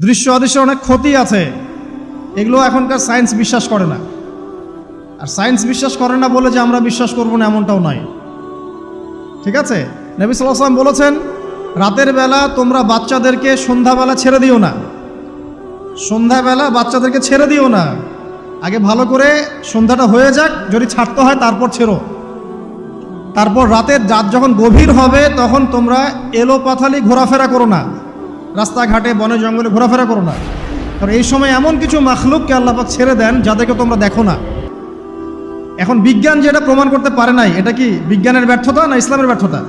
দৃশ্য অদৃশ্যের অনেক ক্ষতি আছে, এগুলো এখনকার সায়েন্স বিশ্বাস করে না। আর সায়েন্স বিশ্বাস করে না বলে যে আমরা বিশ্বাস করবো না এমনটাও নয়, ঠিক আছে? নবী সাল্লাল্লাহু আলাইহি ওয়াসাল্লাম বলেছেন, রাতের বেলা তোমরা বাচ্চাদেরকে সন্ধ্যাবেলা ছেড়ে দিও না, সন্ধ্যাবেলা বাচ্চাদেরকে ছেড়ে দিও না, আগে ভালো করে সন্ধ্যাটা হয়ে যাক, যদি ছাড়তে হয় তারপর ছেড়ো। তারপর রাতের রাত যখন গভীর হবে তখন তোমরা এলোপাথালি ঘোরাফেরা করো না, রাস্তাঘাটে বনে জঙ্গলে ঘোরাফেরা করো না, কারণ এই সময় এমন কিছু মাখলুককে আল্লাহ পাক ছেড়ে দেন যাদেরকে তোমরা দেখো না। এখন বিজ্ঞান যেটা প্রমাণ করতে পারে নাই, এটা কি বিজ্ঞানের ব্যর্থতা না ইসলামের ব্যর্থতা?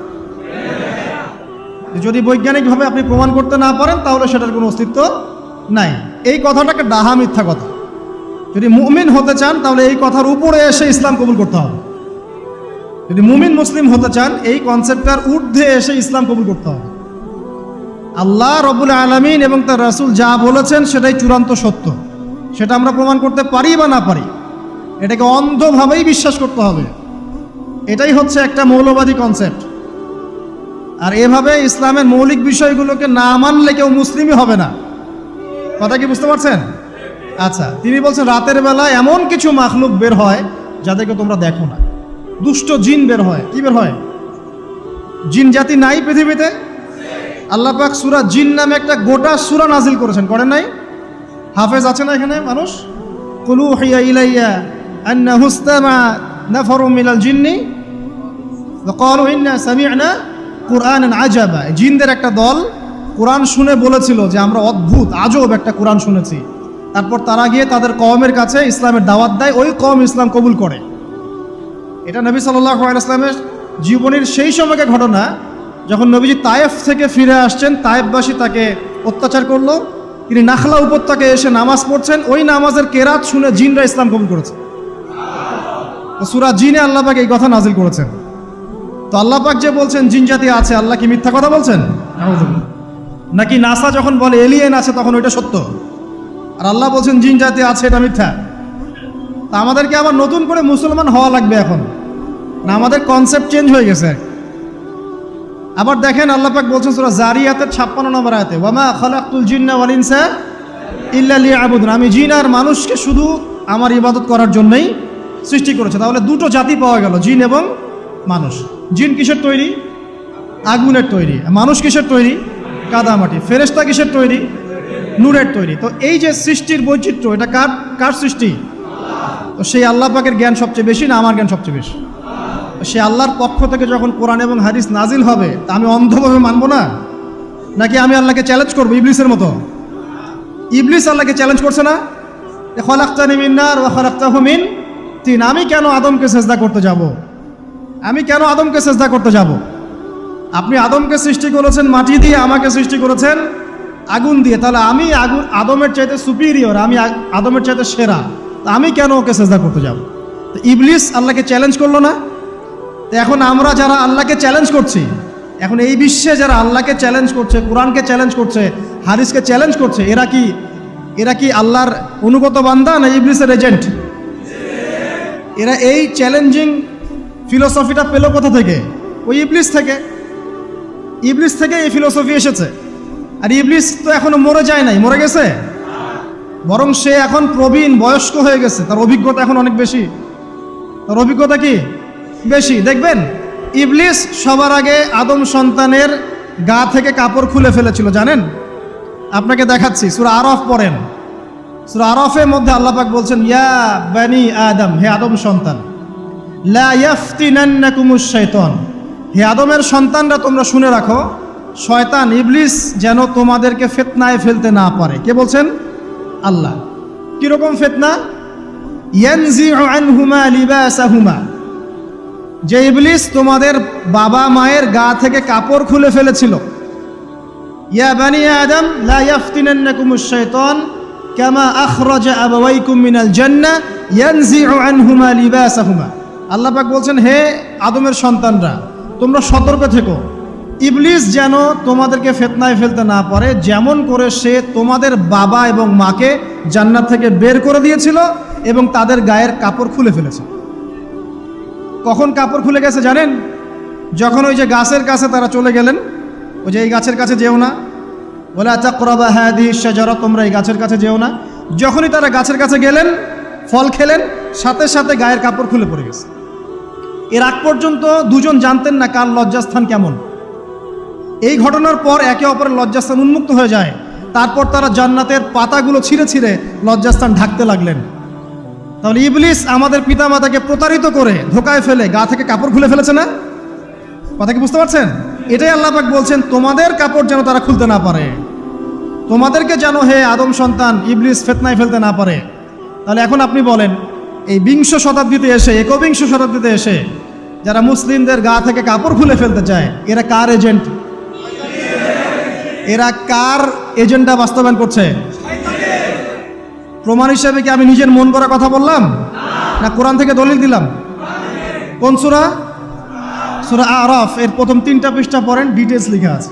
যদি বৈজ্ঞানিকভাবে আপনি প্রমাণ করতে না পারেন তাহলে সেটার কোনো অস্তিত্ব নাই। এই কথাটাকে ডাহা মিথ্যা কথা। যদি মুমিন হতে চান তাহলে এই কথার উপরে এসে ইসলাম কবুল করতে হবে। যদি মুমিন মুসলিম হতে চান এই কনসেপ্টটার ঊর্ধ্বে এসে ইসলাম কবুল করতে হবে। আল্লাহ রব্বুল আলামিন এবং তার রাসূল যা বলেছেন সেটাই চূড়ান্ত সত্য, সেটা আমরা প্রমাণ করতে পারি বা না পারি, এটাকে অন্ধভাবেই বিশ্বাস করতে হবে। এটাই হচ্ছে একটা মৌলবাদী কনসেপ্ট। আর এভাবে ইসলামের মৌলিক বিষয়গুলোকে না মানলে কেউ মুসলিমই হবে না। কথা কি বুঝতে পারছেন? আচ্ছা, তিনি বলছেন রাতের বেলা এমন কিছু মাখলুক বের হয় যাদেরকে তোমরা দেখো না। দুষ্ট জিন বের হয়। কি বের হয়? জিন জাতি নাই পৃথিবীতে? আল্লাহ পাক সূরা জিন নামে একটা গোটা সূরা নাজিল করেছেন, করেন নাই? হাফেজ আছে না এখানে মানুষ? কুলু হিয়া ইলাইয়া আন্নাহু ইসতামা নাফারুম মিনাল জিন্নি ওয়া ক্বালু ইন্না সামি'না কুরআনান আজাবা। জিনদের একটা দল কোরআন শুনে বলেছিল যে আমরা অদ্ভুত আজব একটা কোরআন শুনেছি। তারপর তারা গিয়ে তাদের কওমের কাছে ইসলামের দাওয়াত দেয়, ওই কওম ইসলাম কবুল করে। এটা নবী সাল্লাল্লাহু আলাইহি ওয়াসাল্লামের জীবনের সেই সময়কে ঘটনা যখন নবীজি তায়েফ থেকে ফিরে আসছেন। তায়েফবাসী তাকে অত্যাচার করলো, তিনি নাখলা উপত্যকায় এসে নামাজ পড়ছেন, ওই নামাজের কেরাত শুনে জিনরা ইসলাম কবুল করেছে। তো সূরা জিনে আল্লাহ পাক এই কথা নাজিল করেছেন। তো আল্লাহ পাক যে বলছেন জিন জাতি আছে, আল্লাহ কি মিথ্যা কথা বলছেন? নাকি নাসা যখন বলে এলিয়েন আছে তখন ওইটা সত্য, আর আল্লাহ বলছেন জিন জাতি আছে এটা মিথ্যা? তা আমাদেরকে আবার নতুন করে মুসলমান হওয়া লাগবে এখন না? আমাদের কনসেপ্ট চেঞ্জ হয়ে গেছে। আবার দেখেন আল্লাহ পাক বলছেন সূরা জারিয়াতের 56 নম্বর আয়াতে, ওয়ামা খালাকতুল জিন্না ওয়াল ইনসা ইল্লা লিয়াবুদুন, আমি জিন আর মানুষকে শুধু আমার ইবাদত করার জন্যই সৃষ্টি করেছে। তাহলে দুটো জাতি পাওয়া গেল, জিন এবং মানুষ। জিন কিসের তৈরি? আগুনের তৈরি। মানুষ কিসের তৈরি? কাদামাটি। ফেরেশতা কিসের তৈরি? নূরের তৈরি। তো এই যে সৃষ্টির বৈচিত্র্য, এটা কার সৃষ্টি? তো সেই আল্লাহ পাকের জ্ঞান সবচেয়ে বেশি না আমার জ্ঞান সবচেয়ে বেশি? সে আল্লাহর পক্ষ থেকে যখন কোরআন এবং হাদিস নাজিল হবে তা আমি অন্ধভাবে মানবো না, নাকি আমি আল্লাহকে চ্যালেঞ্জ করবো ইবলিসের মতো? ইবলিস আল্লাহকে চ্যালেঞ্জ করছে না, খলাকতানি মিন নার ওয়া খলাকতাহু মিন তিন, আমি কেন আদমকে সেজদা করতে যাব? আমি কেন আদমকে সেজদা করতে যাব? আপনি আদমকে সৃষ্টি করেছেন মাটি দিয়ে, আমাকে সৃষ্টি করেছেন আগুন দিয়ে, তাহলে আমি আদমের চাইতে সুপিরিয়র, আমি আদমের চাইতে সেরা, তা আমি কেন ওকে সেজদা করতে যাব? তো ইবলিস আল্লাহকে চ্যালেঞ্জ করলো না? তো এখন আমরা যারা আল্লাহকে চ্যালেঞ্জ করছি, এখন এই বিশ্বে যারা আল্লাহকে চ্যালেঞ্জ করছে, কোরআনকে চ্যালেঞ্জ করছে, হাদিসকে চ্যালেঞ্জ করছে, এরা কি আল্লাহর অনুগত বান্দা না ইবলিসের এজেন্ট? এরা এই চ্যালেঞ্জিং ফিলোসফিটা পেল কোথা থেকে? ওই ইবলিস থেকে। ইবলিস থেকে এই ফিলোসফি এসেছে। আর ইবলিস তো এখনো মরে যায় নাই, মরে গেছে, বরং সে এখন প্রবীণ বয়স্ক হয়ে গেছে, তার অভিজ্ঞতা এখন অনেক বেশি। তার অভিজ্ঞতা কি বেশি? দেখবেন ইবলিস সবার আগে আদম সন্তানের গা থেকে কাপড় খুলে ফেলেছিল, জানেন? আপনাকে দেখাচ্ছি, সূরা আরাফ পড়েন। সূরা আরাফের মধ্যে আল্লাহ পাক বলছেন, ইয়া বানি আদম, হে আদম সন্তান, লা ইয়াফতিনান্নাকুমুশ শাইতান, হে আদমের সন্তানরা তোমরা শুনে রাখো, শয়তান ইবলিস যেন তোমাদেরকে ফিতনায় ফেলতে না পারে। কে বলছেন? আল্লাহ। কিরকম ফিতনা? ইয়ানজিউ আনহুমা লিবাসাহুমা, যে ইবলিস তোমাদের বাবা মায়ের গা থেকে কাপড় খুলে ফেলেছিল। ইয়া বানি আদম লা ইয়াফতিনান্নাকুমুশ শাইতান কামা আখরাজা আবাওয়াইকুম মিনাল জান্নাহ ইয়ানজিউ আনহুমা লিবাসাহুমা। আল্লাহ পাক বলছেন, হে আদমের সন্তানরা তোমরা সতর্ক থেকো, ইবলিস যেন তোমাদেরকে ফিতনায় ফেলতে না পারে, যেমন করে সে তোমাদের বাবা এবং মাকে জান্নাত থেকে বের করে দিয়েছিল এবং তাদের গায়ের কাপড় খুলে ফেলেছে। কখন কাপড় খুলে গেছে জানেন? যখন ওই যে গাছের কাছে তারা চলে গেলেন, ওই যে এই গাছের কাছে যেও না, ওয়ালা তাকরাবা হাদিহি শাজারা, তোমরা এই গাছের কাছে যেও না। যখনই তারা গাছের কাছে গেলেন, ফল খেলেন, সাথে সাথে গায়ের কাপড় খুলে পড়ে গেছে। এর আগ পর্যন্ত দুজন জানতেন না কার লজ্জাস্থান কেমন। এই ঘটনার পর একে অপরের লজ্জাস্থান উন্মুক্ত হয়ে যায়। তারপর তারা জান্নাতের পাতাগুলো ছিঁড়ে ছিঁড়ে লজ্জাস্থান ঢাকতে লাগলেন। তাহলে ইবলিস আমাদের পিতামাতাকে প্রতারিত করে ধোকায় ফেলে গা থেকে কাপড় খুলে ফেলেছে না? কথা কি বুঝতে পারছেন? এটাই আল্লাহ পাক বলছেন, তোমাদের কাপড় যেন তারা খুলতে না পারে, তোমাদেরকে যেন হে আদম সন্তান ইবলিস ফিতনায় ফেলতে না পারে। তাহলে এখন আপনি বলেন, এই বিংশ শতাব্দীতে এসে, একবিংশ শতাব্দীতে এসে যারা মুসলিমদের গা থেকে কাপড় খুলে ফেলতে চায়, এরা কার এজেন্ট? এরা কার এজেন্ডা বাস্তবায়ন করছে? প্রমাণ হিসেবে কি আমি নিজের মন করা কথা বললাম, না কোরআন থেকে দলিল দিলাম? কোন সূরা? সূরা আরাফ এর প্রথম 3টা পৃষ্ঠা পড়েন, ডিটেলস লেখা আছে।